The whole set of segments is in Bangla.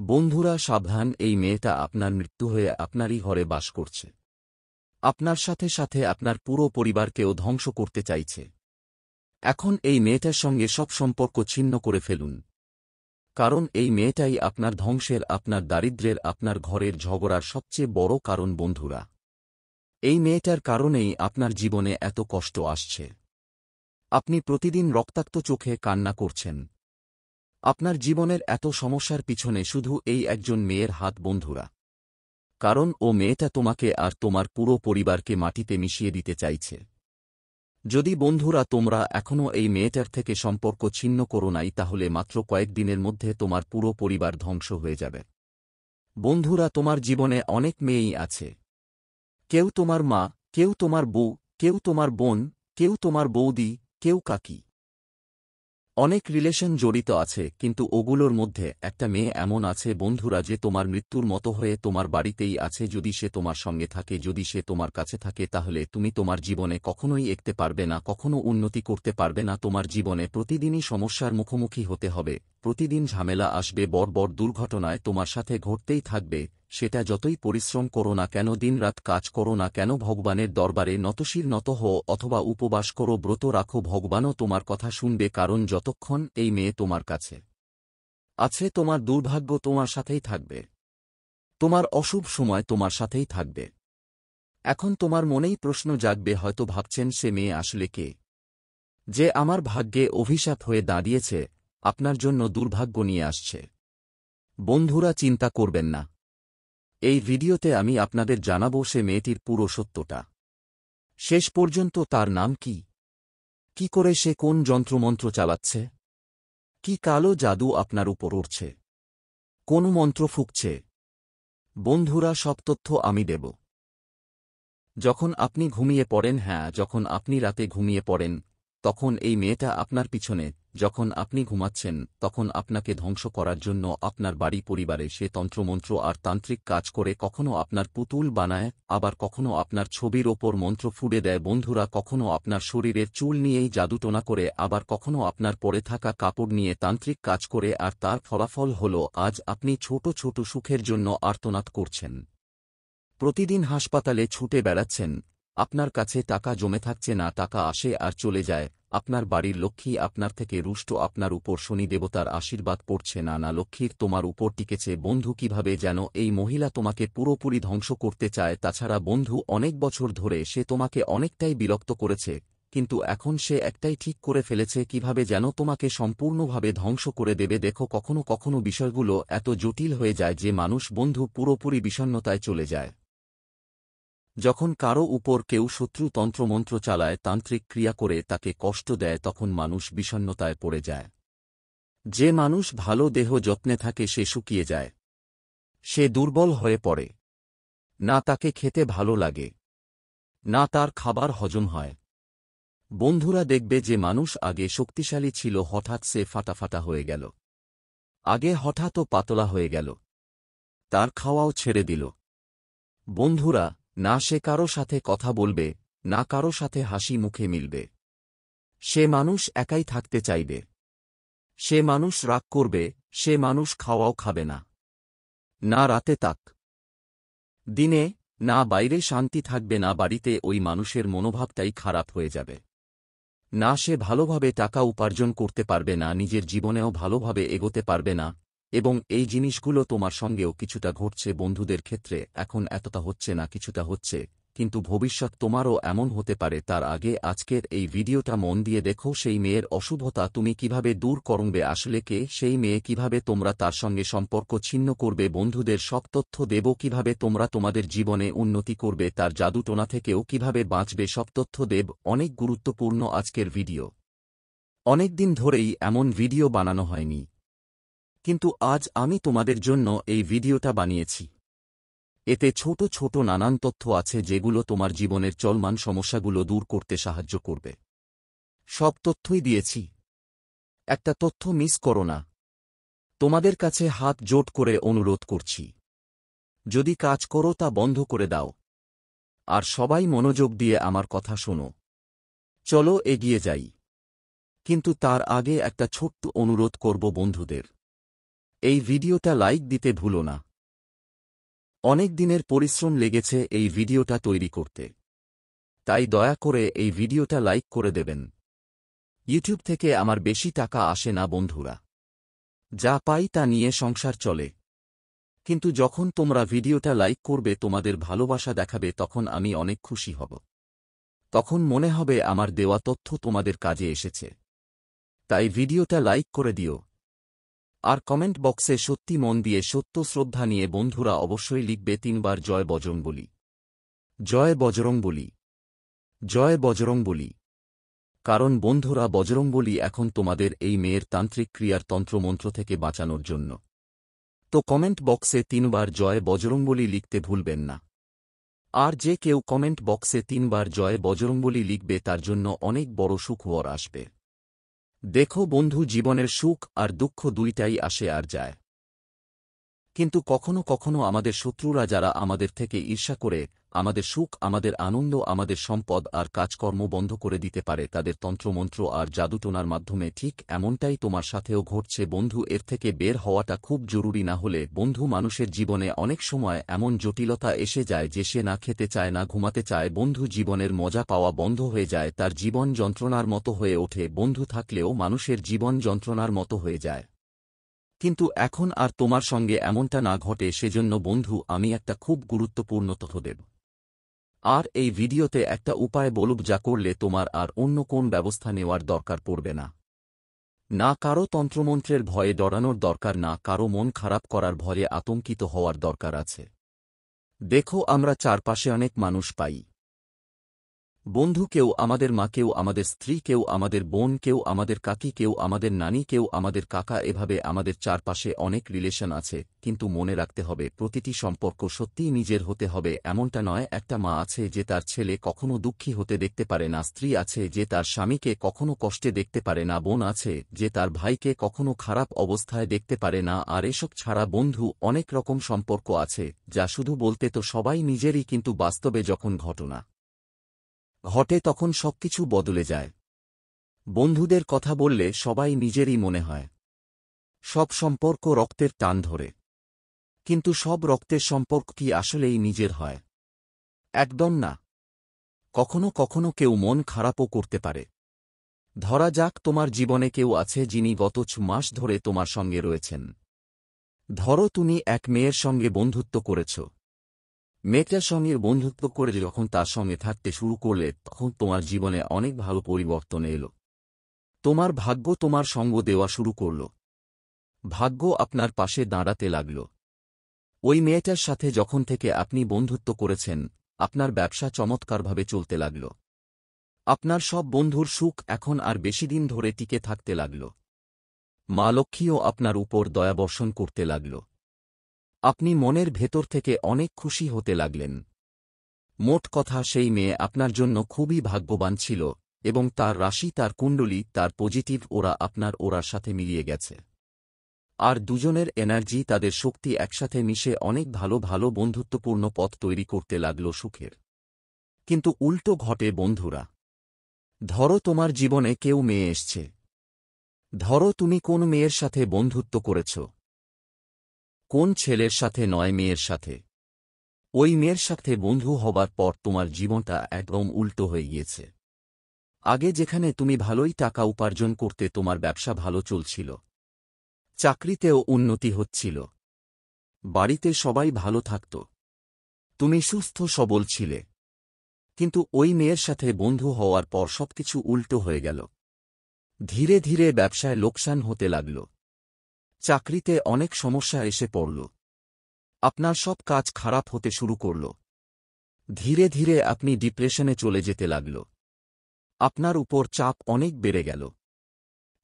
বন্ধুরা সাবধান, এই মেয়েটা আপনার মৃত্যু হয়ে আপনারই ঘরে বাস করছে। আপনার সাথে সাথে আপনার পুরো পরিবারকেও ধ্বংস করতে চাইছে। এখন এই মেয়েটার সঙ্গে সব সম্পর্ক ছিন্ন করে ফেলুন, কারণ এই মেয়েটাই আপনার ধ্বংসের, আপনার দারিদ্র্যের, আপনার ঘরের ঝগড়ার সবচেয়ে বড় কারণ। বন্ধুরা, এই মেয়েটার কারণেই আপনার জীবনে এত কষ্ট আসছে। আপনি প্রতিদিন রক্তাক্ত চোখে কান্না করছেন। আপনার জীবনের এত সমস্যার পিছনে শুধু এই একজন মেয়ের হাত। বন্ধুরা, কারণ ও মেয়েটা তোমাকে আর তোমার পুরো পরিবারকে মাটিতে মিশিয়ে দিতে চাইছে। যদি বন্ধুরা তোমরা এখনও এই মেয়েটার থেকে সম্পর্ক ছিন্ন করো নাই, তাহলে মাত্র কয়েকদিনের মধ্যে তোমার পুরো পরিবার ধ্বংস হয়ে যাবে। বন্ধুরা, তোমার জীবনে অনেক মেয়েই আছে। কেউ তোমার মা, কেউ তোমার বউ, কেউ তোমার বোন, কেউ তোমার বৌদি, কেউ কাকি। অনেক রিলেশন জড়িত আছে, কিন্তু ওগুলোর মধ্যে একটা মেয়ে এমন আছে বন্ধুরা, যে তোমার মৃত্যুর মতো হয়ে তোমার বাড়িতেই আছে। যদি সে তোমার সঙ্গে থাকে, যদি সে তোমার কাছে থাকে, তাহলে তুমি তোমার জীবনে কখনোই এগোতে পারবে না, কখনো উন্নতি করতে পারবে না। তোমার জীবনে প্রতিদিনই সমস্যার মুখোমুখি হতে হবে, প্রতিদিন ঝামেলা আসবে, বড় বড় দুর্ঘটনায় তোমার সাথে ঘটতেই থাকবে। সেটা যতই পরিশ্রম করো না কেন, দিনরাত কাজ করো না কেন, ভগবানের দরবারে নতশির নত হও অথবা উপবাস করো, ব্রত রাখো, ভগবানও তোমার কথা শুনবে। কারণ যতক্ষণ এই মেয়ে তোমার কাছে আছে, তোমার দুর্ভাগ্য তোমার সাথেই থাকবে, তোমার অশুভ সময় তোমার সাথেই থাকবে। এখন তোমার মনেই প্রশ্ন জাগবে, হয়তো ভাবছেন সে মেয়ে আসলে কে, যে আমার ভাগ্যে অভিশাপ হয়ে দাঁড়িয়েছে, আপনার জন্য দুর্ভাগ্য নিয়ে আসছে। বন্ধুরা, চিন্তা করবেন না। এই ভিডিওতে আমি আপনাদের জানাবো সে মেয়েটির পুরো সত্যটা। শেষ পর্যন্ত তার নাম কি, কি করে সে কোন যন্ত্রমন্ত্র চালাচ্ছে, কি কালো জাদু আপনার উপর উঠছে, কোন মন্ত্র ফুঁকছে। বন্ধুরা, সব তথ্য আমি দেব। যখন আপনি ঘুমিয়ে পড়েন, হ্যাঁ, যখন আপনি রাতে ঘুমিয়ে পড়েন, তখন এই মেয়েটা আপনার পিছনে। যখন আপনি ঘুমাচ্ছেন, তখন আপনাকে ধ্বংস করার জন্য আপনার বাড়ি পরিবারে সে তন্ত্রমন্ত্র আর তান্ত্রিক কাজ করে। কখনো আপনার পুতুল বানায়, আবার কখনো আপনার ছবির ওপর মন্ত্র ফুঁড়ে দেয়। বন্ধুরা, কখনো আপনার শরীরের চুল নিয়েই জাদুটোনা করে, আবার কখনো আপনার পরে থাকা কাপড় নিয়ে তান্ত্রিক কাজ করে। আর তার ফলাফল হল আজ আপনি ছোট ছোট সুখের জন্য আর্তনাদ করছেন, প্রতিদিন হাসপাতালে ছুটে বেড়াচ্ছেন, আপনার কাছে টাকা জমে থাকছে না, টাকা আসে আর চলে যায়। আপনার বাড়ির লক্ষ্মী আপনার থেকে রুষ্ট, আপনার উপর শনি দেবতার আশীর্বাদ পড়ছে না, না লক্ষ্মীর তোমার উপর টিকেছে। বন্ধু, কিভাবে যেন এই মহিলা তোমাকে পুরোপুরি ধ্বংস করতে চায়। তাছাড়া বন্ধু, অনেক বছর ধরে সে তোমাকে অনেকটাই বিরক্ত করেছে, কিন্তু এখন সে একটাই ঠিক করে ফেলেছে, কিভাবে যেন তোমাকে সম্পূর্ণভাবে ধ্বংস করে দেবে। দেখো, কখনো কখনো বিষয়গুলো এত জটিল হয়ে যায় যে মানুষ, বন্ধু, পুরোপুরি বিষণ্ণতায় চলে যায়। যখন কারো উপর কেউ শত্রু তন্ত্রমন্ত্র চালায়, তান্ত্রিক ক্রিয়া করে তাকে কষ্ট দেয়, তখন মানুষ বিষণ্ণতায় পড়ে যায়। যে মানুষ ভালো দেহ যত্নে থাকে সে শুকিয়ে যায়, সে দুর্বল হয়ে পড়ে, না তাকে খেতে ভালো লাগে, না তার খাবার হজম হয়। বন্ধুরা, দেখবে যে মানুষ আগে শক্তিশালী ছিল, হঠাৎ সে ফাটাফাটা হয়ে গেল, আগে হঠাৎও পাতলা হয়ে গেল, তার খাওয়াও ছেড়ে দিল। বন্ধুরা, না সে কারো সাথে কথা বলবে, না কারো সাথে হাসি মুখে মিলবে। সে মানুষ একাই থাকতে চাইবে, সে মানুষ রাগ করবে, সে মানুষ খাওয়াও খাবে না, না রাতে তাক দিনে, না বাইরে শান্তি থাকবে, না বাড়িতে। ওই মানুষের মনোভাবটাই খারাপ হয়ে যাবে, না সে ভালোভাবে টাকা উপার্জন করতে পারবে, না নিজের জীবনেও ভালোভাবে এগোতে পারবে না। এবং এই জিনিসগুলো তোমার সঙ্গেও কিছুটা ঘটছে বন্ধুদের ক্ষেত্রে। এখন এতটা হচ্ছে না, কিছুটা হচ্ছে, কিন্তু ভবিষ্যৎ তোমারও এমন হতে পারে। তার আগে আজকের এই ভিডিওটা মন দিয়ে দেখো। সেই মেয়ের অশুভতা তুমি কিভাবে দূর করবে, আসলে কে সেই মেয়ে, কিভাবে তোমরা তার সঙ্গে সম্পর্ক ছিন্ন করবে। বন্ধুদের সব তথ্য দেব, কিভাবে তোমরা তোমাদের জীবনে উন্নতি করবে, তার জাদুটোনা থেকেও কিভাবে বাঁচবে, সব তথ্য দেব। অনেক গুরুত্বপূর্ণ আজকের ভিডিও। অনেকদিন ধরেই এমন ভিডিও বানানো হয়নি, কিন্তু আজ আমি তোমাদের জন্য এই ভিডিওটা বানিয়েছি। এতে ছোট ছোট নানান তথ্য আছে যেগুলো তোমার জীবনের চলমান সমস্যাগুলো দূর করতে সাহায্য করবে। সব তথ্যই দিয়েছি, একটা তথ্য মিস করো না। তোমাদের কাছে হাত জোট করে অনুরোধ করছি, যদি কাজ করো তা বন্ধ করে দাও, আর সবাই মনোযোগ দিয়ে আমার কথা শোনো। চলো এগিয়ে যাই, কিন্তু তার আগে একটা ছোট্ট অনুরোধ করব বন্ধুদের। এই ভিডিওটা লাইক দিতে ভুলো না। অনেক দিনের পরিশ্রম লেগেছে এই ভিডিওটা তৈরি করতে, তাই দয়া করে এই ভিডিওটা লাইক করে দেবেন। ইউটিউব থেকে আমার বেশি টাকা আসে না বন্ধুরা, যা পাই তা নিয়ে সংসার চলে। কিন্তু যখন তোমরা ভিডিওটা লাইক করবে, তোমাদের ভালোবাসা দেখাবে, তখন আমি অনেক খুশি হব। তখন মনে হবে আমার দেওয়া তথ্য তোমাদের কাজে এসেছে। তাই ভিডিওটা লাইক করে দিও। আর কমেন্ট বক্সে সত্যি মন দিয়ে সত্য শ্রদ্ধা নিয়ে বন্ধুরা অবশ্যই লিখবে 3 বার জয় বজরংবলী, জয় বজরংবলী, জয় বজরংবলী। কারণ বন্ধুরা, বজরংবলী এখন তোমাদের এই মেয়ের তান্ত্রিক ক্রিয়ার তন্ত্রমন্ত্র থেকে বাঁচানোর জন্য। তো কমেন্ট বক্সে 3 বার জয় বজরংবলী লিখতে ভুলবেন না। আর যে কেউ কমেন্ট বক্সে 3 বার জয় বজরংবলী লিখবে, তার জন্য অনেক বড় সুখবর আসবে। দেখো বন্ধু, জীবনের সুখ আর দুঃখ দুইটাই আসে আর যায়। কিন্তু কখনো কখনো আমাদের শত্রুরা, যারা আমাদের থেকে ঈর্ষা করে আমাদের সুখ, আমাদের আনন্দ, আমাদের সম্পদ আর কাজকর্ম বন্ধ করে দিতে পারে তাদের তন্ত্রমন্ত্র আর জাদুটোনার মাধ্যমে। ঠিক এমনটাই তোমার সাথেও ঘটছে বন্ধু। এর থেকে বের হওয়াটা খুব জরুরি, না হলে বন্ধু মানুষের জীবনে অনেক সময় এমন জটিলতা এসে যায় যে সে না খেতে চায়, না ঘুমাতে চায় বন্ধু। জীবনের মজা পাওয়া বন্ধ হয়ে যায়, তার জীবন যন্ত্রণার মতো হয়ে ওঠে। বন্ধু থাকলেও মানুষের জীবন যন্ত্রণার মতো হয়ে যায়। কিন্তু এখন আর তোমার সঙ্গে এমনটা না ঘটে, সেজন্য বন্ধু আমি একটা খুব গুরুত্বপূর্ণ তথ্য দেব। আর এই ভিডিওতে একটা উপায় বলব, যা করলে তোমার আর অন্য কোন ব্যবস্থা নেওয়ার দরকার পড়বে না। না কারো তন্ত্রমন্ত্রের ভয়ে ডরানোর দরকার, না কারো মন খারাপ করার ভয়ে আতঙ্কিত হওয়ার দরকার আছে। দেখো, আমরা চারপাশে অনেক মানুষ পাই বন্ধু, কেউ আমাদের মা, কেউ আমাদের স্ত্রী, কেউ আমাদের বোন, কেউ আমাদের কাকি, কেউ আমাদের নানি, কেউ আমাদের কাকা। এভাবে আমাদের চারপাশে অনেক রিলেশন আছে। কিন্তু মনে রাখতে হবে, প্রতিটি সম্পর্ক সত্যিই নিজের হতে হবে এমনটা নয়। একটা মা আছে যে তার ছেলে কখনো দুঃখী হতে দেখতে পারে না, স্ত্রী আছে যে তার স্বামীকে কখনো কষ্টে দেখতে পারে না, বোন আছে যে তার ভাইকে কখনো খারাপ অবস্থায় দেখতে পারে না। আর এসব ছাড়া বন্ধু, অনেক রকম সম্পর্ক আছে যা শুধু বলতে তো সবাই নিজেরই, কিন্তু বাস্তবে যখন ঘটনা ঘটে তখন সবকিছু বদলে যায়। বন্ধুদের কথা বললে সবাই নিজেরই মনে হয়। সব সম্পর্ক রক্তের টান ধরে, কিন্তু সব রক্তের সম্পর্ক কি আসলেই নিজের হয়? একদম না। কখনো কখনো কেউ মন খারাপও করতে পারে। ধরা যাক তোমার জীবনে কেউ আছে যিনি গত 6 মাস ধরে তোমার সঙ্গে রয়েছেন। ধরো তুমি এক মেয়ের সঙ্গে বন্ধুত্ব করেছ। মেয়েটার সঙ্গে বন্ধুত্ব করে যখন তার সঙ্গে থাকতে শুরু করলে, তখন তোমার জীবনে অনেক ভালো পরিবর্তন এলো। তোমার ভাগ্য তোমার সঙ্গ দেওয়া শুরু করল। ভাগ্য আপনার পাশে দাঁড়াতে লাগল। ওই মেয়েটার সাথে যখন থেকে আপনি বন্ধুত্ব করেছেন, আপনার ব্যবসা চমৎকারভাবে চলতে লাগল। আপনার সব বন্ধুর সুখ এখন আর বেশিদিন ধরে টিকে থাকতে লাগল। মা লক্ষ্মীও আপনার উপর দয়াবর্ষণ করতে লাগল। আপনি মনের ভেতর থেকে অনেক খুশি হতে লাগলেন। মোট কথা, সেই মেয়ে আপনার জন্য খুবই ভাগ্যবান ছিল, এবং তার রাশি, তার কুণ্ডলী, তার পজিটিভ ওরা আপনার ওরার সাথে মিলিয়ে গেছে। আর দুজনের এনার্জি, তাদের শক্তি একসাথে মিশে অনেক ভালো ভালো বন্ধুত্বপূর্ণ পথ তৈরি করতে লাগল সুখের। কিন্তু উল্টো ঘটে বন্ধুরা। ধরো তোমার জীবনে কেউ মেয়ে এসছে। ধরো তুমি কোন মেয়ের সাথে বন্ধুত্ব করেছ। কোন ছেলের সাথে নয়, মেয়ের সাথে। ওই মেয়ের সাথে বন্ধু হবার পর তোমার জীবনটা একদম উল্টো হয়ে গিয়েছে। আগে যেখানে তুমি ভালোই টাকা উপার্জন করতে, তোমার ব্যবসা ভালো চলছিল, চাকরিতেও উন্নতি হচ্ছিল, বাড়িতে সবাই ভালো থাকত, তুমি সুস্থ সবল ছিলে। কিন্তু ওই মেয়ের সাথে বন্ধু হওয়ার পর সবকিছু উল্টো হয়ে গেল। ধীরে ধীরে ব্যবসায় লোকসান হতে লাগল, চাকরিতে অনেক সমস্যা এসে পড়ল, আপনার সব কাজ খারাপ হতে শুরু করল। ধীরে ধীরে আপনি ডিপ্রেশনে চলে যেতে লাগল। আপনার উপর চাপ অনেক বেড়ে গেল।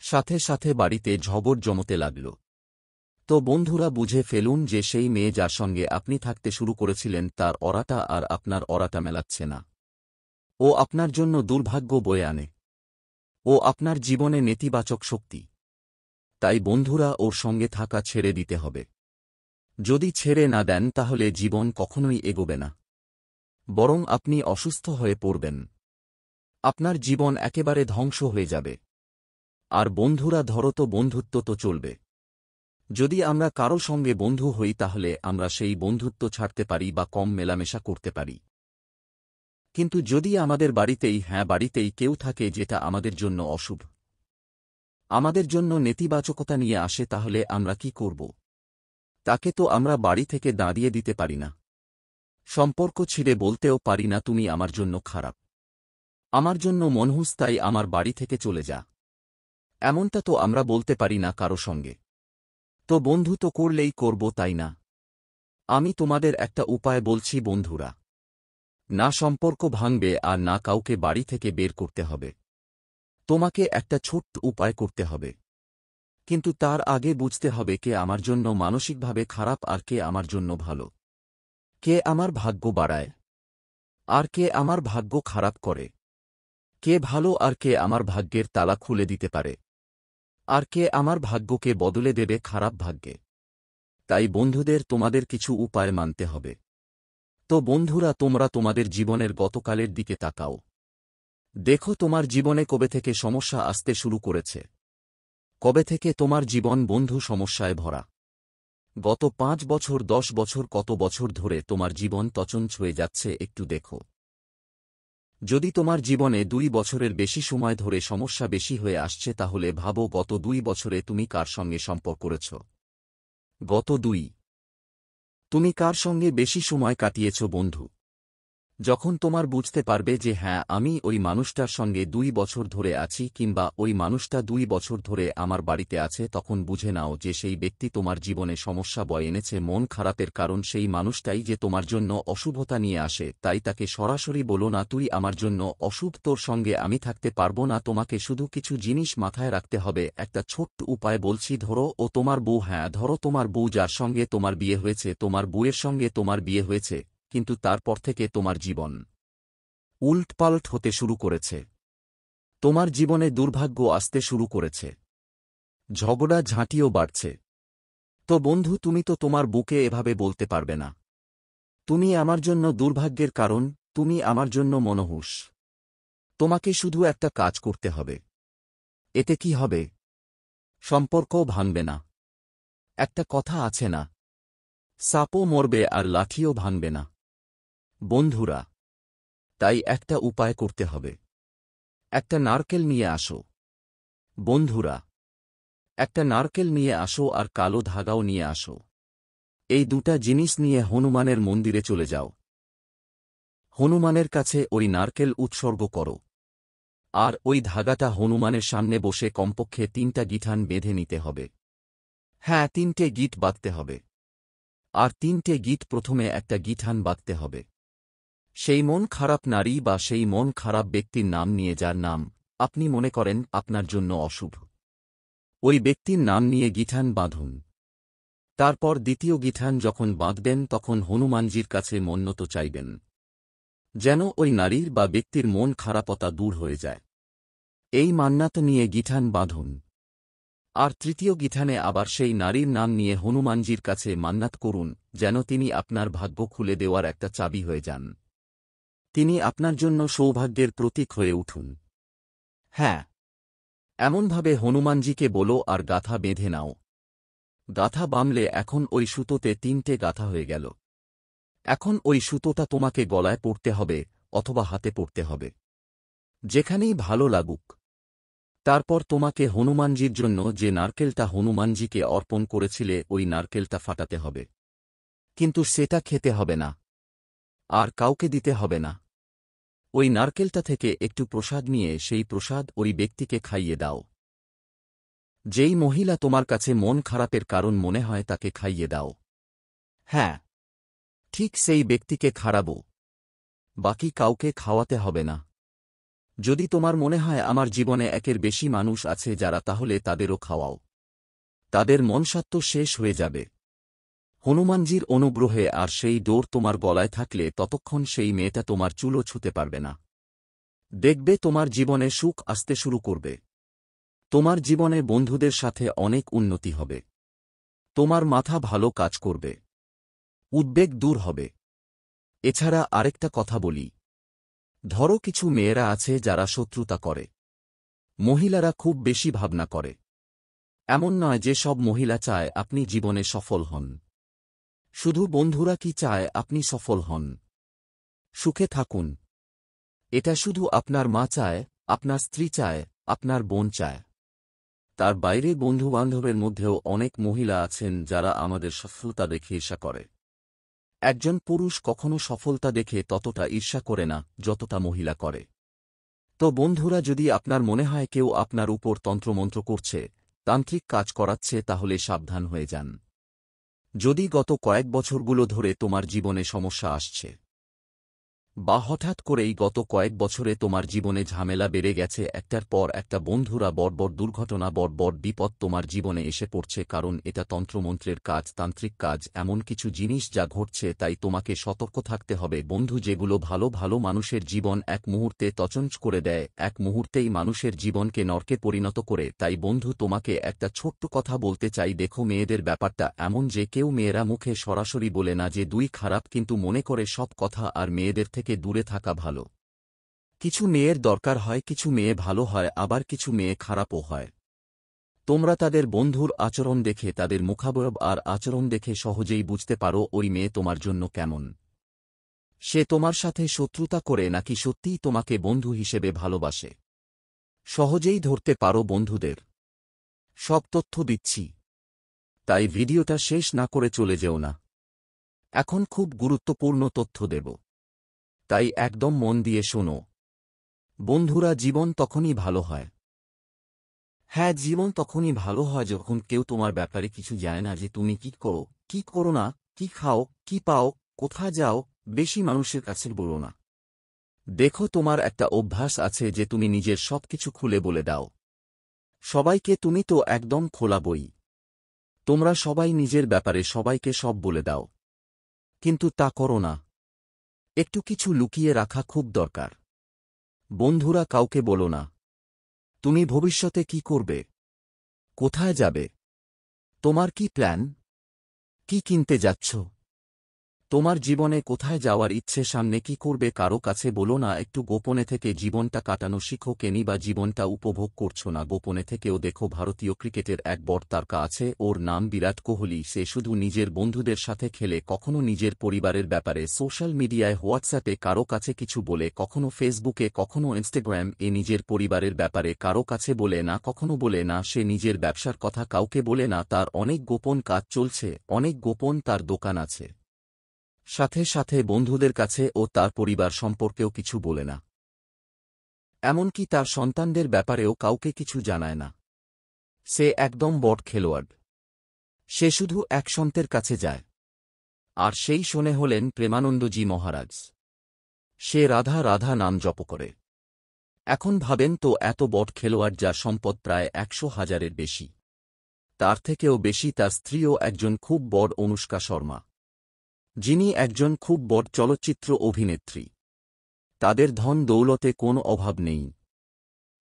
সাথে সাথে বাড়িতে ঝগড় জমতে লাগল। তো বন্ধুরা, বুঝে ফেলুন যে সেই মেয়ে যার সঙ্গে আপনি থাকতে শুরু করেছিলেন, তার অরাটা আর আপনার অরাটা মেলাচ্ছে না। ও আপনার জন্য দুর্ভাগ্য বয়ে আনে। ও আপনার জীবনে নেতিবাচক শক্তি। তাই বন্ধুরা, ওর সঙ্গে থাকা ছেড়ে দিতে হবে। যদি ছেড়ে না দেন, তাহলে জীবন কখনোই এগোবে না, বরং আপনি অসুস্থ হয়ে পড়বেন। আপনার জীবন একেবারে ধ্বংস হয়ে যাবে। আর বন্ধুরা, ধরো তো বন্ধুত্ব তো চলবে, যদি আমরা কারো সঙ্গে বন্ধু হই তাহলে আমরা সেই বন্ধুত্ব ছাড়তে পারি বা কম মেলামেশা করতে পারি। কিন্তু যদি আমাদের বাড়িতেই কেউ থাকে যেটা আমাদের জন্য অশুভ, আমাদের জন্য নেতিবাচকতা নিয়ে আসে, তাহলে আমরা কি করব? তাকে তো আমরা বাড়ি থেকে দাঁড়িয়ে দিতে পারি না। সম্পর্ক ছিঁড়ে বলতেও পারি না তুমি আমার জন্য খারাপ, আমার জন্য মনহুস, তাই আমার বাড়ি থেকে চলে যা। এমনটা তো আমরা বলতে পারি না কারো সঙ্গে। তো বন্ধু তো করলেই করব, তাই না? আমি তোমাদের একটা উপায় বলছি বন্ধুরা, না সম্পর্ক ভাঙবে আর না কাউকে বাড়ি থেকে বের করতে হবে। তোমাকে একটা ছোট্ট উপায় করতে হবে, কিন্তু তার আগে বুঝতে হবে কে আমার জন্য মানসিকভাবে খারাপ আর কে আমার জন্য ভালো, কে আমার ভাগ্য বাড়ায় আর কে আমার ভাগ্য খারাপ করে, কে ভালো আর কে আমার ভাগ্যের তালা খুলে দিতে পারে, আর কে আমার ভাগ্যকে বদলে দেবে খারাপ ভাগ্যে। তাই বন্ধুদের তোমাদের কিছু উপায় মানতে হবে। তো বন্ধুরা, তোমরা তোমাদের জীবনের গতকালের দিকে তাকাও। দেখো তোমার জীবনে কবে থেকে সমস্যা আসতে শুরু করেছে। কবে থেকে তোমার জীবন বন্ধু সমস্যায় ভরা? গত 5 বছর, 10 বছর, কত বছর ধরে তোমার জীবন তছনছ হয়ে যাচ্ছে একটু দেখো। যদি তোমার জীবনে 2 বছরের বেশি সময় ধরে সমস্যা বেশি হয়ে আসছে, তাহলে ভাবো গত 2 বছরে তুমি কার সঙ্গে সম্পর্ক করেছ। গত 2 তুমি কার সঙ্গে বেশি সময় কাটিয়েছ বন্ধু? যখন তোমার বুঝতে পারবে যে হ্যাঁ, আমি ওই মানুষটার সঙ্গে 2 বছর ধরে আছি, কিংবা ওই মানুষটা 2 বছর ধরে আমার বাড়িতে আছে, তখন বুঝে নাও যে সেই ব্যক্তি তোমার জীবনে সমস্যা বয়ে এনেছে। মন খারাপের কারণ সেই মানুষটাই যে তোমার জন্য অশুভতা নিয়ে আসে। তাই তাকে সরাসরি বলো না তুই আমার জন্য অশুভ, তোর সঙ্গে আমি থাকতে পারবো না। তোমাকে শুধু কিছু জিনিস মাথায় রাখতে হবে। একটা ছোট্ট উপায় বলছি, ধরো ও তোমার বউ, হ্যাঁ ধরো তোমার বউ, যার সঙ্গে তোমার বিয়ে হয়েছে, তোমার বউয়ের সঙ্গে তোমার বিয়ে হয়েছে, কিন্তু তারপর থেকে তোমার জীবন উল্টপাল্ট হতে শুরু করেছে। তোমার জীবনে দুর্ভাগ্য আসতে শুরু করেছে, ঝগড়া ঝাঁটিও বাড়ছে। তো বন্ধু, তুমি তো তোমার বুকে এভাবে বলতে পারবে না, তুমি আমার জন্য দুর্ভাগ্যের কারণ, তুমি আমার জন্য মনহুস। তোমাকে শুধু একটা কাজ করতে হবে। এতে কি হবে? সম্পর্কও ভাঙবে না। একটা কথা আছে না, সাপও মরবে আর লাঠিও ভাঙবে না। বন্ধুরা, তাই একটা উপায় করতে হবে। একটা নারকেল নিয়ে আসো। বন্ধুরা, একটা নারকেল নিয়ে আসো আর কালো ধাগাও নিয়ে আসো। এই দুটা জিনিস নিয়ে হনুমানের মন্দিরে চলে যাও। হনুমানের কাছে ওই নারকেল উৎসর্গ করো, আর ওই ধাগাটা হনুমানের সামনে বসে কমপক্ষে 3টা গিঠান বেঁধে নিতে হবে। হ্যাঁ, 3টে গিট বাঁধতে হবে। আর 3টে গিট প্রথমে একটা গিঠান বাঁধতে হবে সেই মন খারাপ নারী বা সেই মন খারাপ ব্যক্তির নাম নিয়ে, যার নাম আপনি মনে করেন আপনার জন্য অশুভ। ওই ব্যক্তির নাম নিয়ে গিঠান বাঁধুন। তারপর দ্বিতীয় গিঠান যখন বাঁধবেন, তখন হনুমানজির কাছে মন্নত চাইবেন যেন ওই নারীর বা ব্যক্তির মন খারাপতা দূর হয়ে যায়। এই মান্নাত নিয়ে গিঠান বাঁধুন। আর তৃতীয় গিঠানে আবার সেই নারীর নাম নিয়ে হনুমানজির কাছে মান্নাত করুন যেন তিনি আপনার ভাগ্য খুলে দেওয়ার একটা চাবি হয়ে যান। তিনি আপনার জন্য সৌভাগ্যের প্রতীক হয়ে উঠুন। হ্যাঁ, এমনভাবে হনুমানজিকে বলো আর গাথা বেঁধে নাও। গাথা বাঁধলে এখন ওই সুতোতে 3টে গাথা হয়ে গেল। এখন ওই সুতোটা তোমাকে গলায় পরতে হবে অথবা হাতে পরতে হবে, যেখানেই ভালো লাগুক। তারপর তোমাকে হনুমানজির জন্য যে নারকেলটা হনুমানজিকে অর্পণ করেছিলে, ওই নারকেলটা ফাটাতে হবে। কিন্তু সেটা খেতে হবে না, আর কাউকে দিতে হবে না। ওই নারকেলটা থেকে একটু প্রসাদ নিয়ে সেই প্রসাদ ওই ব্যক্তিকে খাইয়ে দাও। যেই মহিলা তোমার কাছে মন খারাপের কারণ মনে হয় তাকে খাইয়ে দাও। হ্যাঁ, ঠিক সেই ব্যক্তিকে খাওয়াবো, বাকি কাউকে খাওয়াতে হবে না। যদি তোমার মনে হয় আমার জীবনে একের বেশি মানুষ আছে যারা, তাহলে তাদেরও খাওয়াও। তাদের মনসাত্ব শেষ হয়ে যাবে হনুমানজির অনুগ্রহে। আর সেই ডোর তোমার গলায় থাকলে ততক্ষণ সেই মেয়েটা তোমার চুলও ছুঁতে পারবে না। দেখবে তোমার জীবনে সুখ আসতে শুরু করবে। তোমার জীবনে বন্ধুদের সাথে অনেক উন্নতি হবে। তোমার মাথা ভালো কাজ করবে, উদ্বেগ দূর হবে। এছাড়া আরেকটা কথা বলি, ধরো কিছু মেয়েরা আছে যারা শত্রুতা করে, মহিলারা খুব বেশি ভাবনা করে, এমন নয় যে সব মহিলা চায় আপনি জীবনে সফল হন। শুধু বন্ধুরা কি চায় আপনি সফল হন, সুখে থাকুন। এটা শুধু আপনার মা চায়, আপনার স্ত্রী চায়, আপনার বোন চায়। তার বাইরে বন্ধুবান্ধবের মধ্যেও অনেক মহিলা আছেন যারা আমাদের সফলতা দেখে ঈর্ষা করে। একজন পুরুষ কখনো সফলতা দেখে ততটা ঈর্ষা করে না যতটা মহিলা করে। তো বন্ধুরা, যদি আপনার মনে হয় কেউ আপনার উপর তন্ত্রমন্ত্র করছে, তান্ত্রিক কাজ করাচ্ছে, তাহলে সাবধান হয়ে যান। যদি গত কয়েক বছরগুলো ধরে তোমার জীবনে সমস্যা আসছে, বা হঠাৎ করেই গত কয়েক বছরে তোমার জীবনে ঝামেলা বেড়ে গেছে, একটার পর একটা বন্ধুরা বড় দুর্ঘটনা, বড় বিপদ তোমার জীবনে এসে পড়ছে, কারণ এটা তন্ত্রমন্ত্রের কাজ, তান্ত্রিক কাজ, এমন কিছু জিনিস যা ঘটছে, তাই তোমাকে সতর্ক থাকতে হবে। বন্ধু যেগুলো ভালো ভালো মানুষের জীবন এক মুহূর্তে তছনছ করে দেয়, এক মুহূর্তেই মানুষের জীবনকে নরকে পরিণত করে। তাই বন্ধু, তোমাকে একটা ছোট্ট কথা বলতে চাই, দেখো, মেয়েদের ব্যাপারটা এমন যে কেউ মেয়েরা মুখে সরাসরি বলে না যে দুই খারাপ, কিন্তু মনে করে সব কথা, আর মেয়েদের থেকে দূরে থাকা ভালো। কিছু মেয়ের দরকার হয়, কিছু মেয়ে ভালো হয়, আবার কিছু মেয়ে খারাপও হয়। তোমরা তাদের বন্ধুর আচরণ দেখে, তাদের মুখাবয়ব আর আচরণ দেখে সহজেই বুঝতে পারো ওই মেয়ে তোমার জন্য কেমন। সে তোমার সাথে শত্রুতা করে নাকি সত্যিই তোমাকে বন্ধু হিসেবে ভালোবাসে। সহজেই ধরতে পারো বন্ধুদের। সব তথ্য দিচ্ছি, তাই ভিডিওটা শেষ না করে চলে যেও না। এখন খুব গুরুত্বপূর্ণ তথ্য দেব, তাই একদম মন দিয়ে শোনো। বন্ধুরা, জীবন তখনই ভালো হয়। হ্যাঁ, জীবন তখনই ভালো হয় যখন কেউ তোমার ব্যাপারে কিছু জানে না, যে তুমি কি করো, কি করো না, কি খাও, কি পাও, কোথায় যাও। বেশি মানুষের কাছে বলো না। দেখো, তোমার একটা অভ্যাস আছে যে তুমি নিজের সবকিছু খুলে বলে দাও সবাইকে। তুমি তো একদম খোলা বই। তোমরা সবাই নিজের ব্যাপারে সবাইকে সব বলে দাও, কিন্তু তা করো না। একটু কিছু লুকিয়ে রাখা খুব দরকার। বন্ধুরা, কাউকে বলো না তুমি ভবিষ্যতে কি করবে, কোথায় যাবে, তোমার কি প্ল্যান, কি কিনতে যাচ্ছ, তোমার জীবনে কোথায় যাওয়ার ইচ্ছে, সামনে কি করবে, কারো কাছে বলো না। একটু গোপনে থেকে জীবনটা কাটানো শিখো। কেনি বা জীবনটা উপভোগ করছো না গোপনে থেকেও। দেখো, ভারতীয় ক্রিকেটের এক বড় তারকা আছে, ওর নাম বিরাট কোহলি। সে শুধু নিজের বন্ধুদের সাথে খেলে, কখনো নিজের পরিবারের ব্যাপারে সোশ্যাল মিডিয়ায়, হোয়াটসঅ্যাপে কারো কাছে কিছু বলে, কখনো ফেসবুকে, কখনো ইনস্টাগ্রাম এ নিজের পরিবারের ব্যাপারে কারো কাছে বলে না, কখনো বলে না। সে নিজের ব্যবসার কথা কাউকে বলে না। তার অনেক গোপন কাজ চলছে, অনেক গোপন তার দোকান আছে। সাথে সাথে বন্ধুদের কাছে ও তার পরিবার সম্পর্কেও কিছু বলে না। এমনকি তার সন্তানদের ব্যাপারেও কাউকে কিছু জানায় না। সে একদম বড় খেলোয়াড়। সে শুধু এক সন্তের কাছে যায়, আর সেই শোনে হলেন প্রেমানন্দজি মহারাজ। সে রাধা রাধা নাম জপ করে। এখন ভাবেন তো, এত বড় খেলোয়াড়, যার সম্পদ প্রায় 100,000-এর বেশি। তার থেকেও বেশি তার স্ত্রীও একজন খুব বড় অনুষ্কা শর্মা, যিনি একজন খুব বড় চলচ্চিত্র অভিনেত্রী। তাদের ধন দৌলতে কোনো অভাব নেই।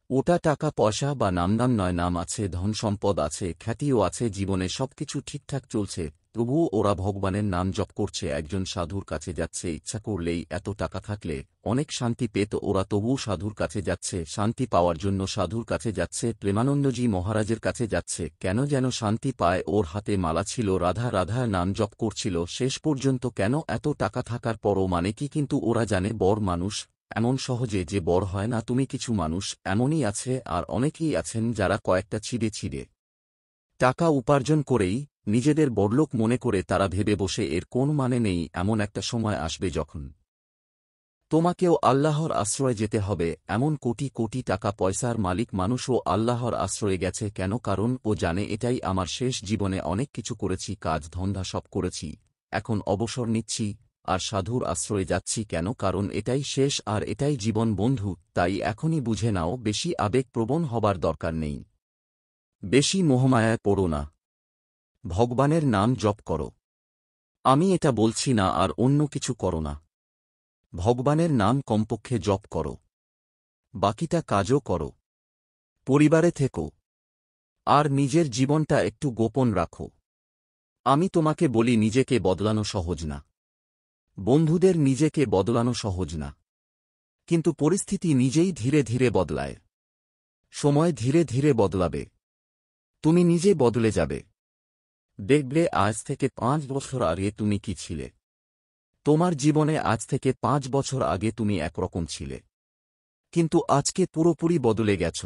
ওটা টাকা পয়সা বা নামদাম নয়, নাম আছে, ধন সম্পদ আছে, খ্যাতিও আছে, জীবনে সবকিছু ঠিকঠাক চলছে, তবুও ওরা ভগবানের নাম জপ করছে, একজন সাধুর কাছে যাচ্ছে। ইচ্ছা করলেই, এত টাকা থাকলে অনেক শান্তি পেত ওরা, তবুও সাধুর কাছে যাচ্ছে, শান্তি পাওয়ার জন্য সাধুর কাছে যাচ্ছে, প্রেমানন্দজি মহারাজের কাছে যাচ্ছে। কেন যেন শান্তি পায়। ওর হাতে মালা ছিল, রাধা রাধা নাম জপ করছিল শেষ পর্যন্ত। কেন? এত টাকা থাকার পরও। মানে কি? কিন্তু ওরা জানে বড় মানুষ এমন সহজে যে বড় হয় না। তুমি কিছু মানুষ এমনই আছে, আর অনেকেই আছেন যারা কয়েকটা ছিঁড়ে ছিঁড়ে টাকা উপার্জন করেই নিজেদের বড়লোক মনে করে তারা ভেবে বসে, এর কোন মানে নেই। এমন একটা সময় আসবে যখন তোমাকেও আল্লাহর আশ্রয়ে যেতে হবে। এমন কোটি কোটি টাকা পয়সার মালিক মানুষও আল্লাহর আশ্রয়ে গেছে। কেন? কারণ ও জানে, এটাই আমার শেষ জীবনে। অনেক কিছু করেছি, কাজ ধন্দা সব করেছি, এখন অবসর নিচ্ছি, আর সাধুর আশ্রয়ে যাচ্ছি। কেন? কারণ এটাই শেষ, আর এটাই জীবন। বন্ধু, তাই এখনই বুঝে নাও, বেশি আবেগপ্রবণ হবার দরকার নেই। বেশি মোহমায়ায় পড়ো না। ভগবানের নাম জপ করো। আমি এটা বলছি না আর অন্য কিছু করো না। ভগবানের নাম কমপক্ষে জপ করো, বাকিটা কাজও করো। পরিবারে থেকো, আর নিজের জীবনটা একটু গোপন রাখো। আমি তোমাকে বলি, নিজেকে বদলানো সহজ না। বন্ধুদের নিজেকে বদলানো সহজ না, কিন্তু পরিস্থিতি নিজেই ধীরে ধীরে বদলায়। সময় ধীরে ধীরে বদলাবে। তুমি নিজে বদলে যাবে। দেখবে আজ থেকে 5 বছর আগে তুমি কি ছিলে। তোমার জীবনে আজ থেকে 5 বছর আগে তুমি একরকম ছিলে, কিন্তু আজকে পুরোপুরি বদলে গেছ।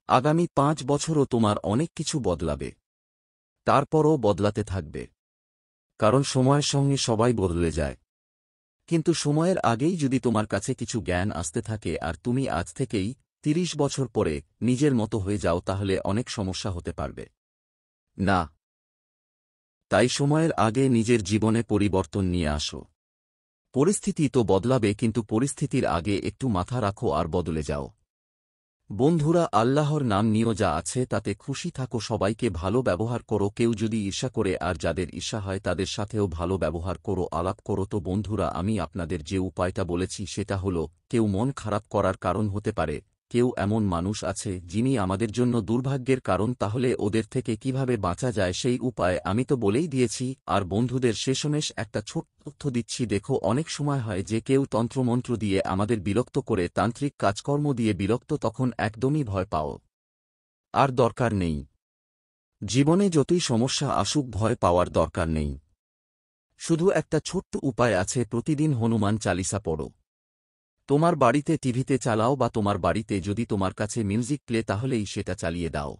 আগামী 5 বছরও তোমার অনেক কিছু বদলাবে, তারপরও বদলাতে থাকবে, কারণ সময়ের সঙ্গে সবাই বদলে যায়। কিন্তু সময়ের আগেই যদি তোমার কাছে কিছু জ্ঞান আসতে থাকে আর তুমি আজ থেকেই 30 বছর পরে নিজের মতো হয়ে যাও, তাহলে অনেক সমস্যা হতে পারবে না। তাই সময়ের আগে নিজের জীবনে পরিবর্তন নিয়ে আসো। পরিস্থিতি তো বদলাবে, কিন্তু পরিস্থিতির আগে একটু মাথা রাখো আর বদলে যাও। বন্ধুরা, আল্লাহর নাম নিয়ে যা আছে তাতে খুশি থাকো, সবাইকে ভালো ব্যবহার করো, কেউ যদি ঈর্ষা করে আর যাদের ঈর্ষা হয় তাদের সাথেও ভালো ব্যবহার করো, আলাপ করো। তো বন্ধুরা, আমি আপনাদের যে উপায়টা বলেছি সেটা হলো, কেউ মন খারাপ করার কারণ হতে পারে, কেউ এমন মানুষ আছে যিনি আমাদের জন্য দুর্ভাগ্যের কারণ, তাহলে ওদের থেকে কিভাবে বাঁচা যায় সেই উপায় আমি তো বলেই দিয়েছি। আর বন্ধুদের শেষমেশ একটা ছোট্ট তথ্য দিচ্ছি, দেখো অনেক সময় হয় যে কেউ তন্ত্রমন্ত্র দিয়ে আমাদের বিরক্ত করে, তান্ত্রিক কাজকর্ম দিয়ে বিরক্ত, তখন একদমই ভয় পাও আর দরকার নেই। জীবনে যতই সমস্যা আসুক ভয় পাওয়ার দরকার নেই। শুধু একটা ছোট্ট উপায় আছে, প্রতিদিন হনুমান চালিসা পড়ো। তোমার বাড়িতে টিভিতে চালাও, বা তোমার বাড়িতে যদি তোমার কাছে মিউজিক প্লে তাহলেই সেটা চালিয়ে দাও,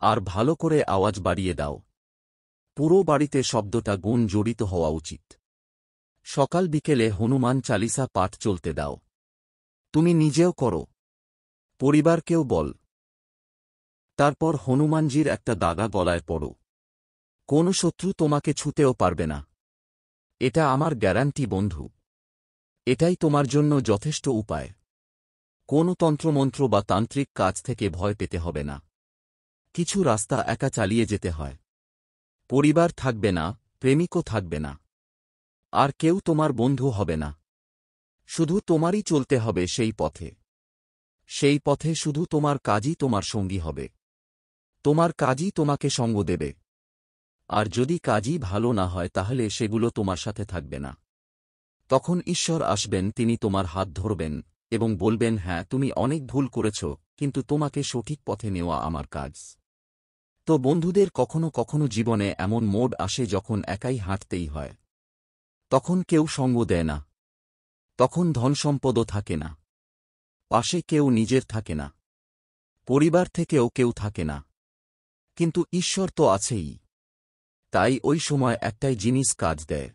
আর ভালো করে আওয়াজ বাড়িয়ে দাও। পুরো বাড়িতে শব্দটা গুণ জড়িত হওয়া উচিত। সকাল বিকেলে হনুমান চালিসা পাঠ চলতে দাও। তুমি নিজেও করো, পরিবারকেও বল। তারপর হনুমানজির একটা দাগা গলায় পড়ো। কোনো শত্রু তোমাকে ছুঁতেও পারবে না, এটা আমার গ্যারান্টি বন্ধু। এটাই তোমার জন্য যথেষ্ট উপায়। কোনো তন্ত্রমন্ত্র বা তান্ত্রিক কাজ থেকে ভয় পেতে হবে না। কিছু রাস্তা একা চালিয়ে যেতে হয়। পরিবার থাকবে না, প্রেমিকও থাকবে না, আর কেউ তোমার বন্ধু হবে না। শুধু তোমারই চলতে হবে সেই পথে। সেই পথে শুধু তোমার কাজই তোমার সঙ্গী হবে। তোমার কাজই তোমাকে সঙ্গ দেবে। আর যদি কাজই ভালো না হয় তাহলে সেগুলো তোমার সাথে থাকবে না। তখন ঈশ্বর আসবেন, তিনি তোমার হাত ধরবেন এবং বলবেন, হ্যাঁ তুমি অনেক ভুল করেছ, কিন্তু তোমাকে সঠিক পথে নেওয়া আমার কাজ। তো বন্ধুদের, কখনো কখনো জীবনে এমন মোড আসে যখন একাই হাঁটতেই হয়। তখন কেউ সঙ্গ দেয় না, তখন ধনসম্পদও থাকে না, পাশে কেউ নিজের থাকে না, পরিবার থেকেও কেউ থাকে না, কিন্তু ঈশ্বর তো আছেই। তাই ওই সময় একটাই জিনিস কাজ দেয়,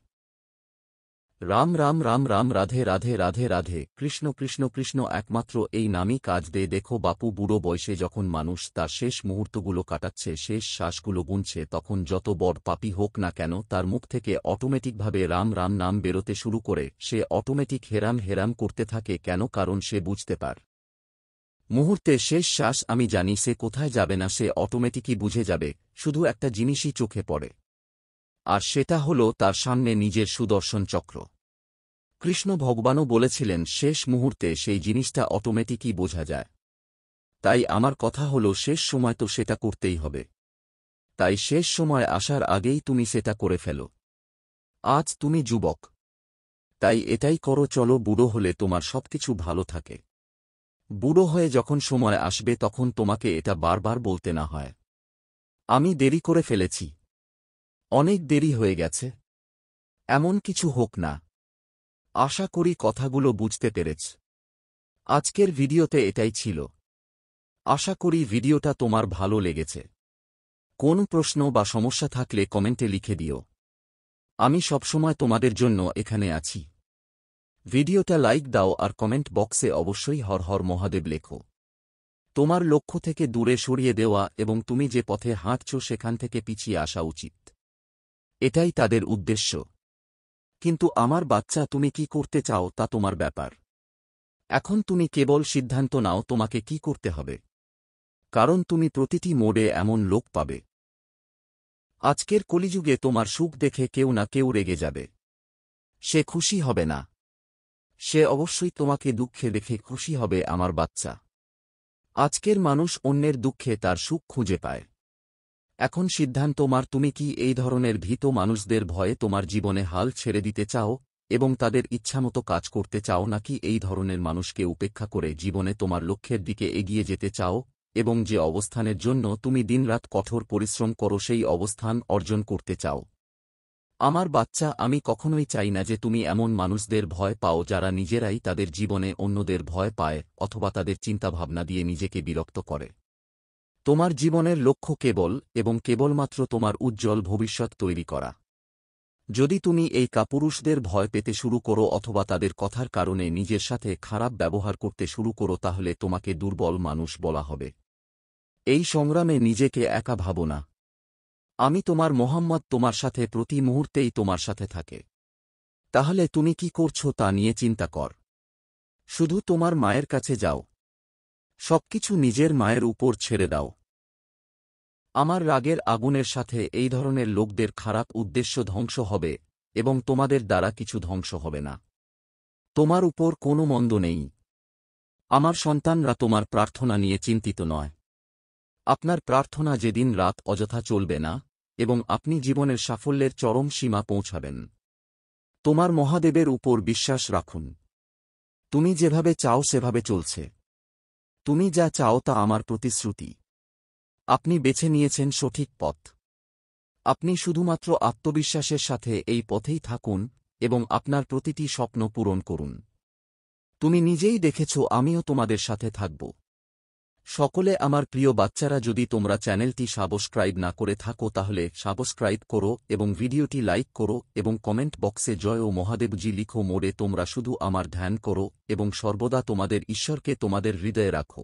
রাম রাম রাম রাম, রাধে রাধে রাধে রাধে, কৃষ্ণ কৃষ্ণ কৃষ্ণ, একমাত্র এই নামই কাজ দেয়। দেখো বাপু, বুড়ো বয়সে যখন মানুষ তার শেষ মুহূর্তগুলো কাটাচ্ছে, শেষ শ্বাসগুলো গুনছে, তখন যত বড় পাপী হোক না কেন তার মুখ থেকে অটোমেটিকভাবে রাম রাম নাম বেরোতে শুরু করে। সে অটোমেটিক হেরাম হেরাম করতে থাকে। কেন? কারণ সে বুঝতে পার মুহূর্তে শেষ শ্বাস আমি জানি সে কোথায় যাবে না, সে অটোমেটিকই বুঝে যাবে। শুধু একটা জিনিসই চোখে পড়ে, আর সেটা হলো তার সামনে নিজের সুদর্শন চক্র। কৃষ্ণ ভগবানও বলেছিলেন শেষ মুহূর্তে সেই জিনিসটা অটোমেটিকই বোঝা যায়। তাই আমার কথা হলো, শেষ সময় তো সেটা করতেই হবে। তাই শেষ সময় আসার আগেই তুমি সেটা করে ফেলো। আজ তুমি যুবক, তাই এটাই করো। চলো, বুড়ো হলে তোমার সবকিছু ভালো থাকে। বুড়ো হয়ে যখন সময় আসবে তখন তোমাকে এটা বারবার বলতে না হয়, আমি দেরি করে ফেলেছি, অনেক দেরি হয়ে গেছে। এমন কিছু হোক না। আশা করি কথাগুলো বুঝতে পেরেছ। আজকের ভিডিওতে এটাই ছিল। আশা করি ভিডিওটা তোমার ভালো লেগেছে। কোন প্রশ্ন বা সমস্যা থাকলে কমেন্টে লিখে দিও। আমি সবসময় তোমাদের জন্য এখানে আছি। ভিডিওটা লাইক দাও আর কমেন্ট বক্সে অবশ্যই হর হর মহাদেব লেখো। তোমার লক্ষ্য থেকে দূরে সরিয়ে দেওয়া এবং তুমি যে পথে হাঁটছ সেখান থেকে পিছিয়ে আসা উচিত, এটাই তাদের উদ্দেশ্য। কিন্তু আমার বাচ্চা, তুমি কি করতে চাও তা তোমার ব্যাপার। এখন তুমি কেবল সিদ্ধান্ত নাও তোমাকে কি করতে হবে, কারণ তুমি প্রতিটি মোড়ে এমন লোক পাবে। আজকের কলিযুগে তোমার সুখ দেখে কেউ না কেউ রেগে যাবে। সে খুশি হবে না। সে অবশ্যই তোমাকে দুঃখে দেখে খুশি হবে। আমার বাচ্চা, আজকের মানুষ অন্যের দুঃখে তার সুখ খুঁজে পায়। এখন সিদ্ধান্ত তোমার, তুমি কি এই ধরনের ভীত মানুষদের ভয়ে তোমার জীবনে হাল ছেড়ে দিতে চাও এবং তাদের ইচ্ছামতো কাজ করতে চাও, নাকি এই ধরনের মানুষকে উপেক্ষা করে জীবনে তোমার লক্ষ্যের দিকে এগিয়ে যেতে চাও এবং যে অবস্থানের জন্য তুমি দিনরাত কঠোর পরিশ্রম করো সেই অবস্থান অর্জন করতে চাও। আমার বাচ্চা, আমি কখনোই চাই না যে তুমি এমন মানুষদের ভয় পাও যারা নিজেরাই তাদের জীবনে অন্যদের ভয় পায় অথবা তাদের চিন্তাভাবনা দিয়ে নিজেকে বিরক্ত করে। তোমার জীবনের লক্ষ্য কেবল এবং কেবলমাত্র তোমার উজ্জ্বল ভবিষ্যৎ তৈরি করা। যদি তুমি এই কাপুরুষদের ভয় পেতে শুরু করো অথবা তাদের কথার কারণে নিজের সাথে খারাপ ব্যবহার করতে শুরু করো তাহলে তোমাকে দুর্বল মানুষ বলা হবে। এই সংগ্রামে নিজেকে একা ভাবো না। আমি তোমার মোহাম্মদ তোমার সাথে প্রতি মুহূর্তেই তোমার সাথে থাকে। তাহলে তুমি কি করছো তা নিয়ে চিন্তা কর। শুধু তোমার মায়ের কাছে যাও। সবকিছু নিজের মায়ের উপর ছেড়ে দাও। আমার রাগের আগুনের সাথে এই ধরনের লোকদের খারাপ উদ্দেশ্য ধ্বংস হবে এবং তোমাদের দ্বারা কিছু ধ্বংস হবে না। তোমার উপর কোনো মন্দ নেই। আমার সন্তানরা তোমার প্রার্থনা নিয়ে চিন্তিত নয়। আপনার প্রার্থনা যেদিন রাত অযথা চলবে না এবং আপনি জীবনের সাফল্যের চরম সীমা পৌঁছাবেন। তোমার মহাদেবের উপর বিশ্বাস রাখুন। তুমি যেভাবে চাও সেভাবে চলছে। তুমি যা চাও তা আমার প্রতিশ্রুতি। আপনি বেছে নিয়েছেন সঠিক পথ। আপনি শুধুমাত্র আত্মবিশ্বাসের সাথে এই পথেই থাকুন এবং আপনার প্রতিটি স্বপ্ন পূরণ করুন। তুমি নিজেই দেখেছ আমিও তোমাদের সাথে থাকব। সকলে আমার প্রিয় বাচ্চারা, যদি তোমরা চ্যানেলটি সাবস্ক্রাইব না করে থাকো তাহলে সাবস্ক্রাইব করো এবং ভিডিওটি লাইক করো এবং কমেন্ট বক্সে জয় ও মহাদেবজি লিখো। মোড়ে তোমরা শুধু আমার ধ্যান করো এবং সর্বদা তোমাদের ঈশ্বরকে তোমাদের হৃদয়ে রাখো।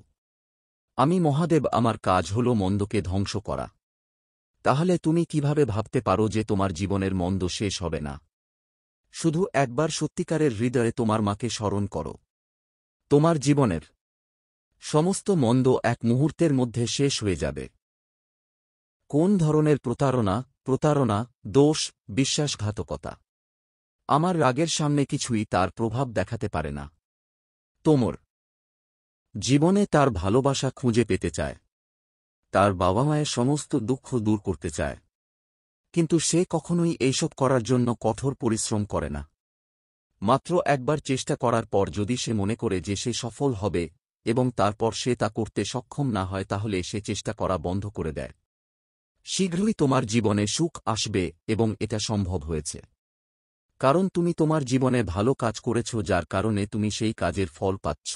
আমি মহাদেব, আমার কাজ হল মন্দকে ধ্বংস করা। তাহলে তুমি কিভাবে ভাবতে পারো যে তোমার জীবনের মন্দ শেষ হবে না? শুধু একবার সত্যিকারের হৃদয়ে তোমার মাকে স্মরণ করো। তোমার জীবনের সমস্ত মন্দ এক মুহূর্তের মধ্যে শেষ হয়ে যাবে। কোন ধরনের প্রতারণা, দোষ, বিশ্বাসঘাতকতা? আমার রাগের সামনে কিছুই তার প্রভাব দেখাতে পারে না। তোমর জীবনে তার ভালোবাসা খুঁজে পেতে চায়। তার বাবা মায়ের সমস্ত দুঃখ দূর করতে চায়। কিন্তু সে কখনোই এইসব করার জন্য কঠোর পরিশ্রম করে না। মাত্র একবার চেষ্টা করার পর যদি সে মনে করে যে সে সফল হবে এবং তারপর সে তা করতে সক্ষম না হয় তাহলে সে চেষ্টা করা বন্ধ করে দেয়। শীঘ্রই তোমার জীবনে সুখ আসবে এবং এটা সম্ভব হয়েছে কারণ তুমি তোমার জীবনে ভালো কাজ করেছ, যার কারণে তুমি সেই কাজের ফল পাচ্ছ।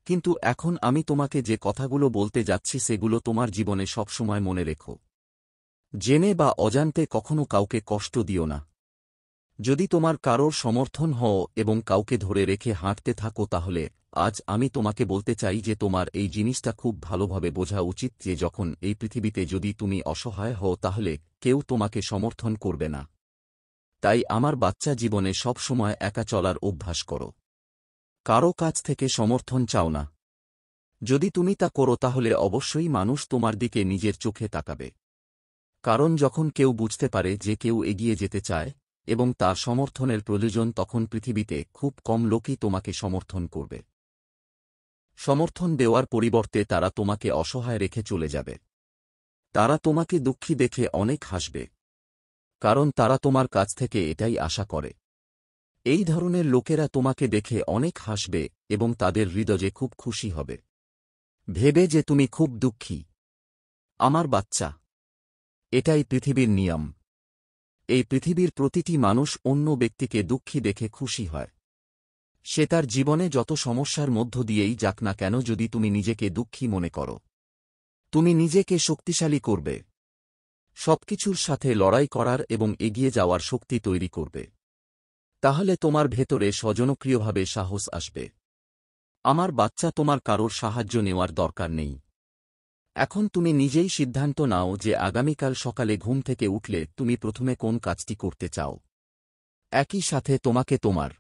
কিন্তু এখন আমি তোমাকে যে কথাগুলো বলতে যাচ্ছি সেগুলো তোমার জীবনে সবসময় মনে রেখো। জেনে বা অজান্তে কখনো কাউকে কষ্ট দিও না। যদি তোমার কারোর সমর্থন হও এবং কাউকে ধরে রেখে হাঁটতে থাকো তাহলে আজ আমি তোমাকে বলতে চাই যে তোমার এই জিনিসটা খুব ভালোভাবে বোঝা উচিত যে যখন এই পৃথিবীতে যদি তুমি অসহায় হও তাহলে কেউ তোমাকে সমর্থন করবে না। তাই আমার বাচ্চা, জীবনে সব সময় একা চলার অভ্যাস করো। কারো কাছ থেকে সমর্থন চাও না। যদি তুমি তা করো তাহলে অবশ্যই মানুষ তোমার দিকে নিজের চোখে তাকাবে। কারণ যখন কেউ বুঝতে পারে যে কেউ এগিয়ে যেতে চায় এবং তার সমর্থনের প্রয়োজন তখন পৃথিবীতে খুব কম লোকই তোমাকে সমর্থন করবে। সমর্থন দেওয়ার পরিবর্তে তারা তোমাকে অসহায় রেখে চলে যাবে। তারা তোমাকে দুঃখী দেখে অনেক হাসবে কারণ তারা তোমার কাছ থেকে এটাই আশা করে। এই ধরনের লোকেরা তোমাকে দেখে অনেক হাসবে এবং তাদের হৃদয়ে খুব খুশি হবে ভেবে যে তুমি খুব দুঃখী। আমার বাচ্চা, এটাই পৃথিবীর নিয়ম। এই পৃথিবীর প্রতিটি মানুষ অন্য ব্যক্তিকে দুঃখী দেখে খুশি হয়। সে তার জীবনে যত সমস্যার মধ্য দিয়েই যাক না কেন, যদি তুমি নিজেকে দুঃখী মনে করো তুমি নিজেকে শক্তিশালী করবে, সবকিছুর সাথে লড়াই করার এবং এগিয়ে যাওয়ার শক্তি তৈরি করবে। তাহলে তোমার ভেতরে স্বজনক্রিয়ভাবে সাহস আসবে। আমার বাচ্চা, তোমার কারোর সাহায্য নেওয়ার দরকার নেই। এখন তুমি নিজেই সিদ্ধান্ত নাও যে আগামীকাল সকালে ঘুম থেকে উঠলে তুমি প্রথমে কোন কাজটি করতে চাও। একই সাথে তোমাকে তোমার